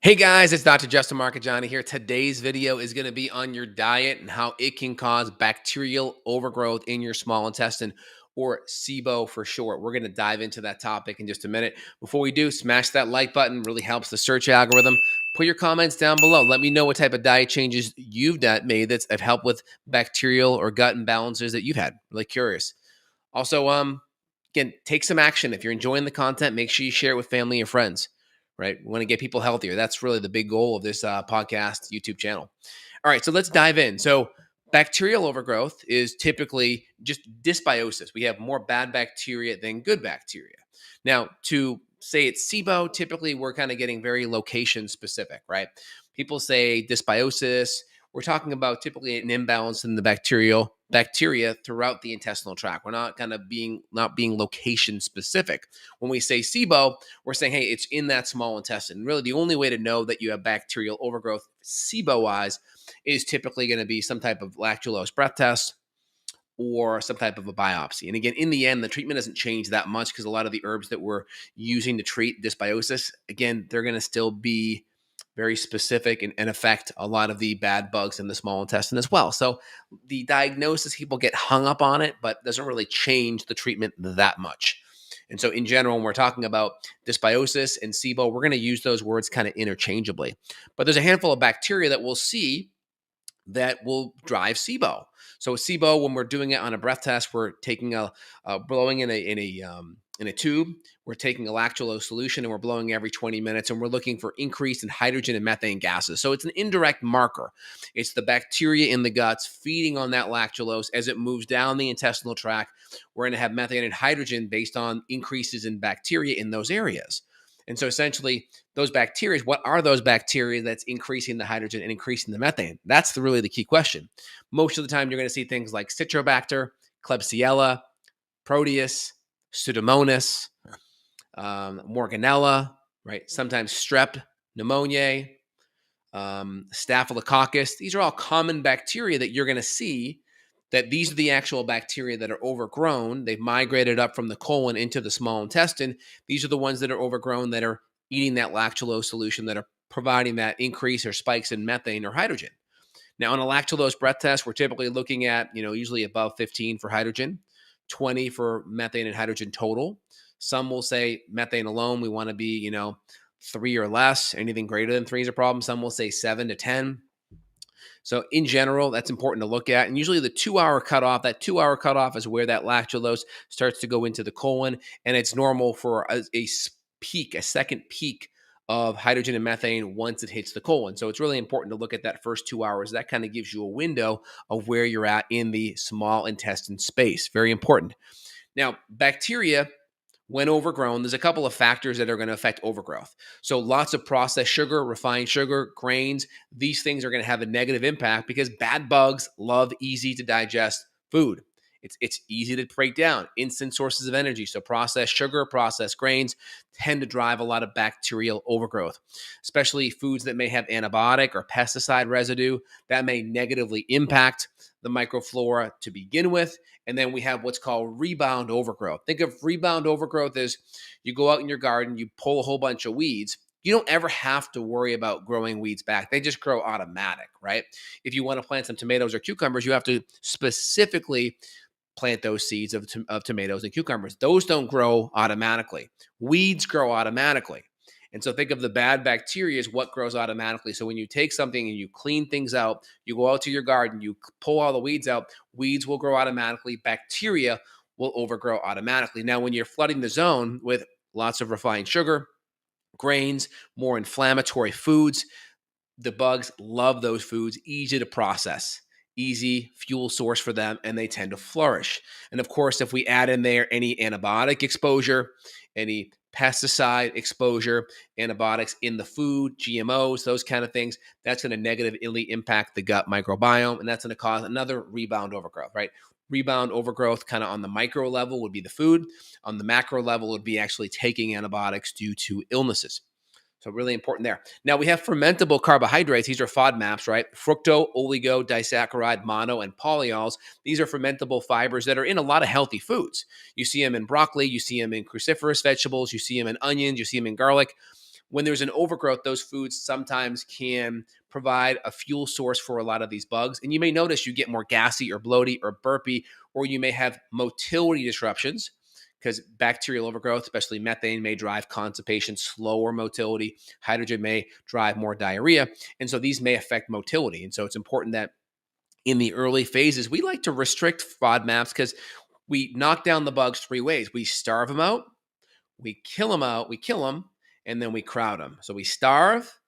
Hey guys, it's Dr. Justin Marcagiani here. Today's video is going to be on your diet and how it can cause bacterial overgrowth in your small intestine, or SIBO for short. We're going to dive into that topic in just a minute. Before we do, smash that like button. Really helps the search algorithm. Put your comments down below. Let me know what type of diet changes you've made that have helped with bacterial or gut imbalances that you've had. Really curious. Also, again, take some action. If you're enjoying the content, make sure you share it with family and friends, right? We want to get people healthier. That's really the big goal of this podcast YouTube channel. All right, so let's dive in. So bacterial overgrowth is typically just dysbiosis. We have more bad bacteria than good bacteria. Now, to say it's SIBO, typically we're kind of getting very location specific, right? People say dysbiosis. We're talking about typically an imbalance in the bacteria throughout the intestinal tract. We're not being location specific. When we say SIBO, we're saying, hey, it's in that small intestine. Really, the only way to know that you have bacterial overgrowth SIBO-wise is typically going to be some type of lactulose breath test or some type of a biopsy. And again, in the end, the treatment doesn't change that much because a lot of the herbs that we're using to treat dysbiosis, again, they're going to still be very specific and affect a lot of the bad bugs in the small intestine as well. So the diagnosis, people get hung up on it, but doesn't really change the treatment that much. And so in general, when we're talking about dysbiosis and SIBO, we're going to use those words kind of interchangeably. But there's a handful of bacteria that we'll see that will drive SIBO. So SIBO, when we're doing it on a breath test, we're taking blowing in a tube. We're taking a lactulose solution and we're blowing every 20 minutes, and we're looking for increase in hydrogen and methane gases. So it's an indirect marker. It's the bacteria in the guts feeding on that lactulose as it moves down the intestinal tract. We're going to have methane and hydrogen based on increases in bacteria in those areas. And so essentially, those bacteria, what are those bacteria that's increasing the hydrogen and increasing the methane? That's really the key question. Most of the time, you're going to see things like Citrobacter, Klebsiella, Proteus, Pseudomonas, Morganella, right? Sometimes Strep, Pneumoniae, Staphylococcus. These are all common bacteria that you're going to see that these are the actual bacteria that are overgrown. They've migrated up from the colon into the small intestine. These are the ones that are overgrown that are eating that lactulose solution that are providing that increase or spikes in methane or hydrogen. Now, on a lactulose breath test, we're typically looking at, usually above 15 for hydrogen, 20 for methane and hydrogen total. Some will say methane alone, we want to be, 3 or less. Anything greater than 3 is a problem. Some will say 7 to 10. So in general, that's important to look at. And usually the 2-hour cutoff, that 2-hour cutoff is where that lactulose starts to go into the colon. And it's normal for a second peak of hydrogen and methane once it hits the colon. So it's really important to look at that first 2 hours. That kind of gives you a window of where you're at in the small intestine space. Very important. Now, bacteria, when overgrown, there's a couple of factors that are going to affect overgrowth. So lots of processed sugar, refined sugar, grains, these things are going to have a negative impact because bad bugs love easy to digest food. It's easy to break down, instant sources of energy. So processed sugar, processed grains tend to drive a lot of bacterial overgrowth, especially foods that may have antibiotic or pesticide residue that may negatively impact the microflora to begin with. And then we have what's called rebound overgrowth. Think of rebound overgrowth as you go out in your garden, you pull a whole bunch of weeds. You don't ever have to worry about growing weeds back. They just grow automatic, right? If you want to plant some tomatoes or cucumbers, you have to specifically plant those seeds of tomatoes and cucumbers. Those don't grow automatically. Weeds grow automatically. And so think of the bad bacteria as what grows automatically. So when you take something and you clean things out, you go out to your garden, you pull all the weeds out, weeds will grow automatically. Bacteria will overgrow automatically. Now, when you're flooding the zone with lots of refined sugar, grains, more inflammatory foods, the bugs love those foods, easy to process, easy fuel source for them, and they tend to flourish. And of course, if we add in there any antibiotic exposure, any pesticide exposure, antibiotics in the food, GMOs, those kind of things, that's going to negatively impact the gut microbiome, and that's going to cause another rebound overgrowth, right? Rebound overgrowth kind of on the micro level would be the food. On the macro level would be actually taking antibiotics due to illnesses. So really important there. Now we have fermentable carbohydrates. These are FODMAPs, right? Fructo, oligo, disaccharide, mono, and polyols. These are fermentable fibers that are in a lot of healthy foods. You see them in broccoli. You see them in cruciferous vegetables. You see them in onions. You see them in garlic. when there's an overgrowth, those foods sometimes can provide a fuel source for a lot of these bugs. And you may notice you get more gassy or bloaty or burpy, or you may have motility disruptions because bacterial overgrowth, especially methane, may drive constipation, slower motility. Hydrogen may drive more diarrhea. And so these may affect motility. And so it's important that in the early phases, we like to restrict FODMAPs because we knock down the bugs three ways. We starve them out, we kill them, and then we crowd them. So we starve,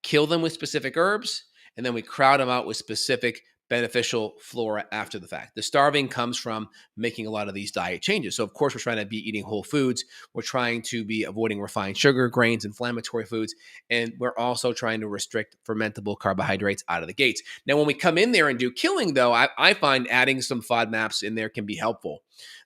kill them with specific herbs, and then we crowd them out with specific beneficial flora after the fact. The starving comes from making a lot of these diet changes. So of course, we're trying to be eating whole foods. We're trying to be avoiding refined sugar, grains, inflammatory foods, and we're also trying to restrict fermentable carbohydrates out of the gates. Now, when we come in there and do killing, though, I find adding some FODMAPs in there can be helpful.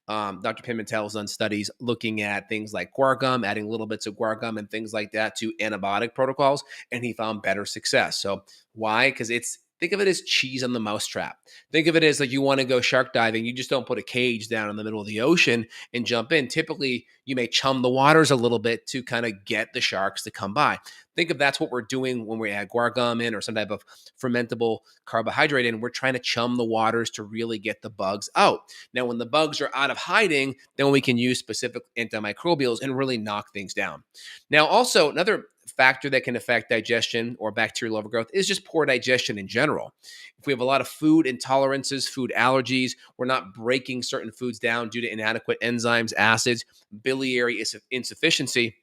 Dr. Pimentel has done studies looking at things like guar gum, adding little bits of guar gum and things like that to antibiotic protocols, and he found better success. So why? Because think of it as cheese on the mousetrap. Think of it as like you want to go shark diving. You just don't put a cage down in the middle of the ocean and jump in. Typically, you may chum the waters a little bit to kind of get the sharks to come by. Think of that's what we're doing when we add guar gum in or some type of fermentable carbohydrate in. We're trying to chum the waters to really get the bugs out. Now, when the bugs are out of hiding, then we can use specific antimicrobials and really knock things down. Now, also, another factor that can affect digestion or bacterial overgrowth is just poor digestion in general. If we have a lot of food intolerances, food allergies, we're not breaking certain foods down due to inadequate enzymes, acids, biliary insufficiency,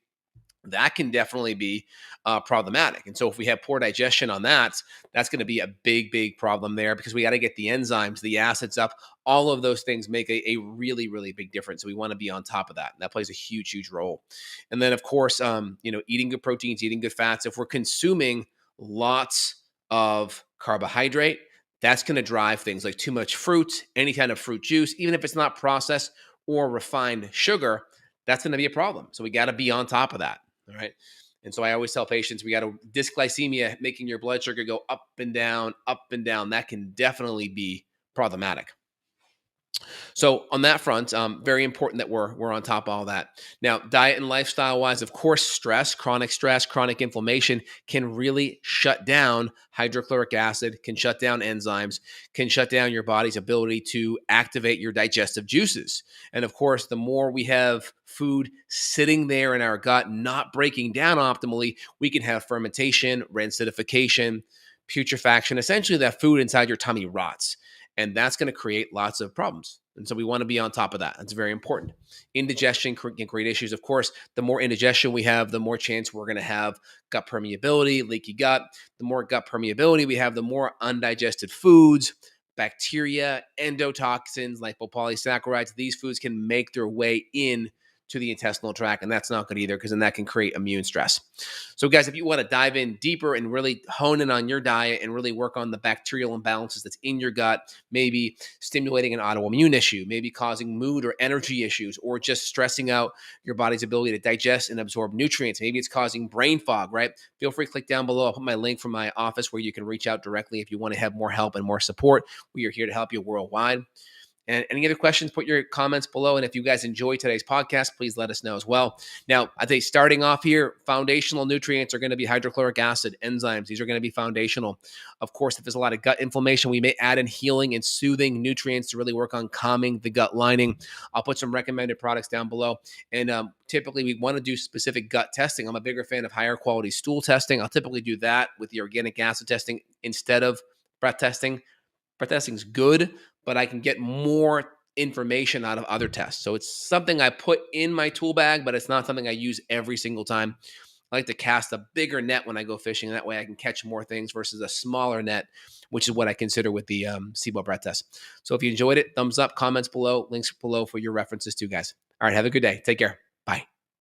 that can definitely be problematic. And so if we have poor digestion on that, that's going to be a big, big problem there because we got to get the enzymes, the acids up. All of those things make a really, really big difference. So we want to be on top of that. And that plays a huge, huge role. And then, of course, eating good proteins, eating good fats. If we're consuming lots of carbohydrate, that's going to drive things like too much fruit, any kind of fruit juice, even if it's not processed or refined sugar, that's going to be a problem. So we got to be on top of that. All right. And so I always tell patients, we got to dysglycemia, making your blood sugar go up and down, up and down. That can definitely be problematic. So on that front, very important that we're on top of all that. Now, diet and lifestyle wise, of course, stress, chronic inflammation can really shut down hydrochloric acid, can shut down enzymes, can shut down your body's ability to activate your digestive juices. And of course, the more we have food sitting there in our gut, not breaking down optimally, we can have fermentation, rancidification, putrefaction. Essentially, that food inside your tummy rots. And that's going to create lots of problems. And so we want to be on top of that. That's very important. Indigestion can create issues. Of course, the more indigestion we have, the more chance we're going to have gut permeability, leaky gut. The more gut permeability we have, the more undigested foods, bacteria, endotoxins, lipopolysaccharides. These foods can make their way in to the intestinal tract, and that's not good either because then that can create immune stress. So guys, if you want to dive in deeper and really hone in on your diet and really work on the bacterial imbalances that's in your gut, maybe stimulating an autoimmune issue, maybe causing mood or energy issues, or just stressing out your body's ability to digest and absorb nutrients, maybe it's causing brain fog, right? Feel free to click down below. I'll put my link from my office where you can reach out directly if you want to have more help and more support. We are here to help you worldwide. And any other questions, put your comments below. And if you guys enjoyed today's podcast, please let us know as well. Now, I think starting off here, foundational nutrients are going to be hydrochloric acid, enzymes. These are going to be foundational. Of course, if there's a lot of gut inflammation, we may add in healing and soothing nutrients to really work on calming the gut lining. I'll put some recommended products down below. And typically, we want to do specific gut testing. I'm a bigger fan of higher quality stool testing. I'll typically do that with the organic acid testing instead of breath testing. Breath testing is good, but I can get more information out of other tests. So it's something I put in my tool bag, but it's not something I use every single time. I like to cast a bigger net when I go fishing. That way I can catch more things versus a smaller net, which is what I consider with the SIBO breath test. So if you enjoyed it, thumbs up, comments below, links below for your references too, guys. All right, have a good day. Take care. Bye.